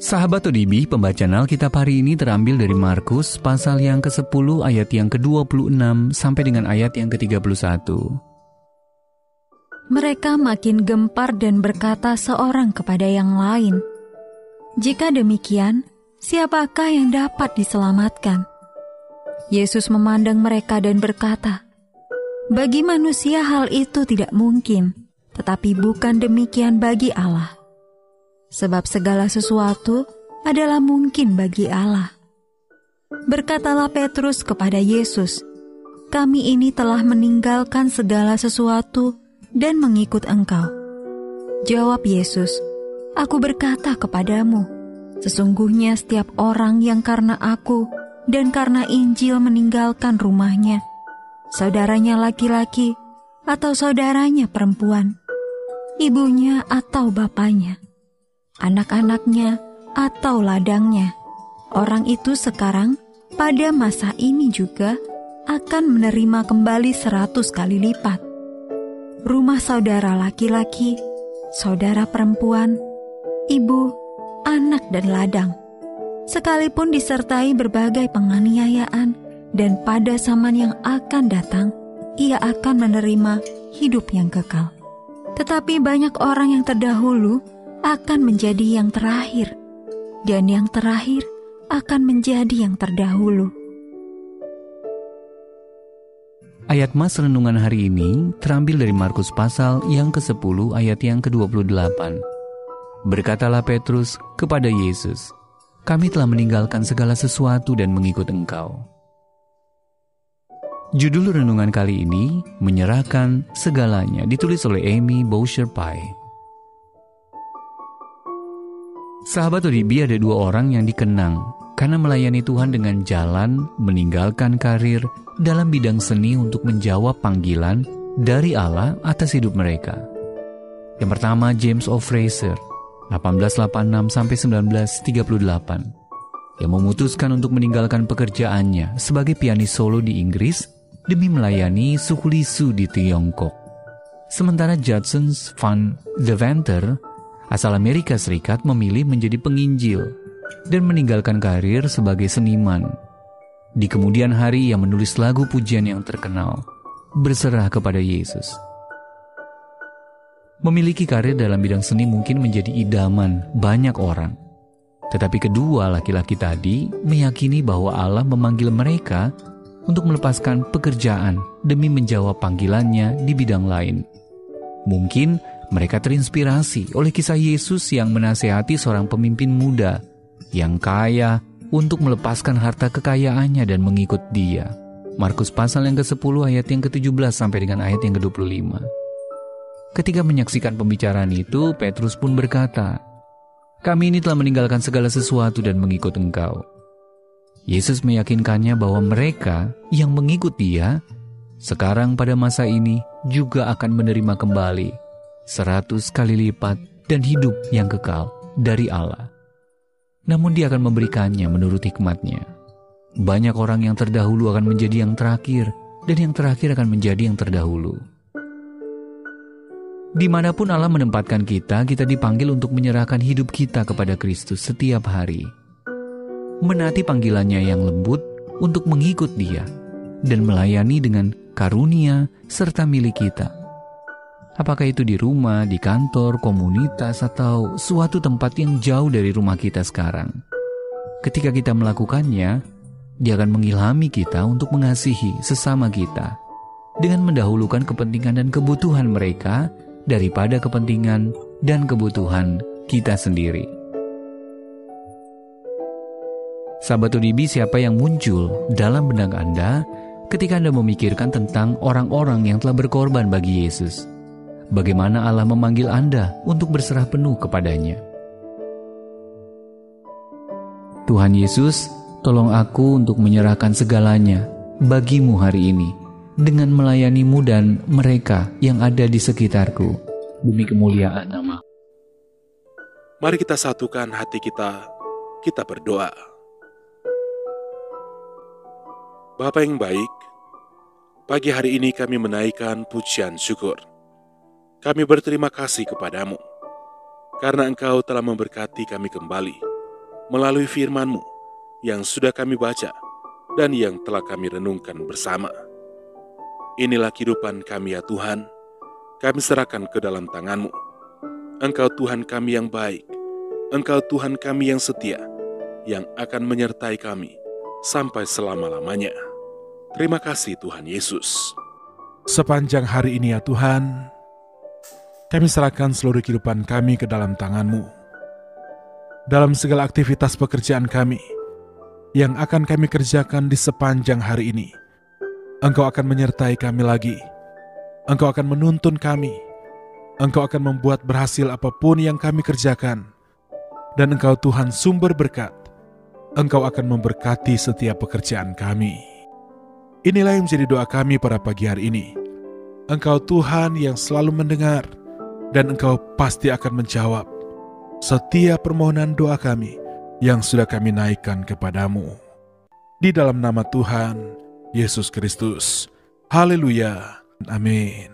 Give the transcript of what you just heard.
Sahabat ODB, pembacaan Alkitab hari ini terambil dari Markus pasal yang ke-10 ayat yang ke-26 sampai dengan ayat yang ke-31. Mereka makin gempar dan berkata seorang kepada yang lain, "Jika demikian, siapakah yang dapat diselamatkan?" Yesus memandang mereka dan berkata, "Bagi manusia hal itu tidak mungkin, tetapi bukan demikian bagi Allah. Sebab segala sesuatu adalah mungkin bagi Allah." Berkatalah Petrus kepada Yesus, "Kami ini telah meninggalkan segala sesuatu dan mengikut Engkau." Jawab Yesus, "Aku berkata kepadamu, sesungguhnya setiap orang yang karena Aku dan karena Injil meninggalkan rumahnya, saudaranya laki-laki atau saudaranya perempuan, ibunya atau bapaknya, anak-anaknya atau ladangnya, orang itu sekarang pada masa ini juga akan menerima kembali 100 kali lipat. Rumah saudara laki-laki, saudara perempuan, ibu, anak dan ladang, sekalipun disertai berbagai penganiayaan, dan pada zaman yang akan datang, ia akan menerima hidup yang kekal. Tetapi banyak orang yang terdahulu akan menjadi yang terakhir, dan yang terakhir akan menjadi yang terdahulu." Ayat Mas renungan hari ini terambil dari Markus pasal yang ke-10 ayat yang ke-28. Berkatalah Petrus kepada Yesus, "Kami telah meninggalkan segala sesuatu dan mengikut Engkau." Judul renungan kali ini, Menyerahkan Segalanya, ditulis oleh Amy Bowser-Pye. Sahabat ODB, ada dua orang yang dikenang karena melayani Tuhan dengan jalan meninggalkan karir dalam bidang seni untuk menjawab panggilan dari Allah atas hidup mereka. Yang pertama, James O. Fraser, 1886-1938, yang memutuskan untuk meninggalkan pekerjaannya sebagai pianis solo di Inggris demi melayani suku Lisu di Tiongkok. Sementara Judson Van Deventer, asal Amerika Serikat, memilih menjadi penginjil dan meninggalkan karir sebagai seniman. Di kemudian hari ia menulis lagu pujian yang terkenal, Berserah kepada Yesus. Memiliki karir dalam bidang seni mungkin menjadi idaman banyak orang. Tetapi kedua laki-laki tadi meyakini bahwa Allah memanggil mereka untuk melepaskan pekerjaan demi menjawab panggilannya di bidang lain. Mungkin mereka terinspirasi oleh kisah Yesus yang menasihati seorang pemimpin muda yang kaya untuk melepaskan harta kekayaannya dan mengikut Dia. Markus pasal yang ke-10 ayat yang ke-17 sampai dengan ayat yang ke-25. Ketika menyaksikan pembicaraan itu, Petrus pun berkata, "Kami ini telah meninggalkan segala sesuatu dan mengikut Engkau." Yesus meyakinkannya bahwa mereka yang mengikut Dia sekarang pada masa ini juga akan menerima kembali 100 kali lipat dan hidup yang kekal dari Allah. Namun Dia akan memberikannya menurut hikmat-Nya. Banyak orang yang terdahulu akan menjadi yang terakhir, dan yang terakhir akan menjadi yang terdahulu. Dimanapun Allah menempatkan kita, kita dipanggil untuk menyerahkan hidup kita kepada Kristus setiap hari. Menaati panggilannya yang lembut untuk mengikut Dia, dan melayani dengan karunia serta milik kita. Apakah itu di rumah, di kantor, komunitas, atau suatu tempat yang jauh dari rumah kita sekarang. Ketika kita melakukannya, Dia akan mengilhami kita untuk mengasihi sesama kita dengan mendahulukan kepentingan dan kebutuhan mereka daripada kepentingan dan kebutuhan kita sendiri. Sahabat ODB, siapa yang muncul dalam benak Anda ketika Anda memikirkan tentang orang-orang yang telah berkorban bagi Yesus? Bagaimana Allah memanggil Anda untuk berserah penuh kepadanya? Tuhan Yesus, tolong aku untuk menyerahkan segalanya bagi-Mu hari ini, dengan melayani-Mu dan mereka yang ada di sekitarku, demi kemuliaan nama. Mari kita satukan hati kita berdoa. Bapa yang baik, pagi hari ini kami menaikkan pujian syukur. Kami berterima kasih kepadamu, karena Engkau telah memberkati kami kembali melalui firman-Mu yang sudah kami baca dan yang telah kami renungkan bersama. Inilah kehidupan kami ya Tuhan, kami serahkan ke dalam tangan-Mu. Engkau Tuhan kami yang baik, Engkau Tuhan kami yang setia, yang akan menyertai kami sampai selama-lamanya. Terima kasih Tuhan Yesus. Sepanjang hari ini ya Tuhan, kami serahkan seluruh kehidupan kami ke dalam tangan-Mu. Dalam segala aktivitas pekerjaan kami yang akan kami kerjakan di sepanjang hari ini, Engkau akan menyertai kami lagi. Engkau akan menuntun kami. Engkau akan membuat berhasil apapun yang kami kerjakan. Dan Engkau Tuhan sumber berkat. Engkau akan memberkati setiap pekerjaan kami. Inilah yang menjadi doa kami pada pagi hari ini. Engkau Tuhan yang selalu mendengar, dan Engkau pasti akan menjawab setiap permohonan doa kami yang sudah kami naikkan kepadamu. Di dalam nama Tuhan Yesus Kristus. Haleluya. Amin.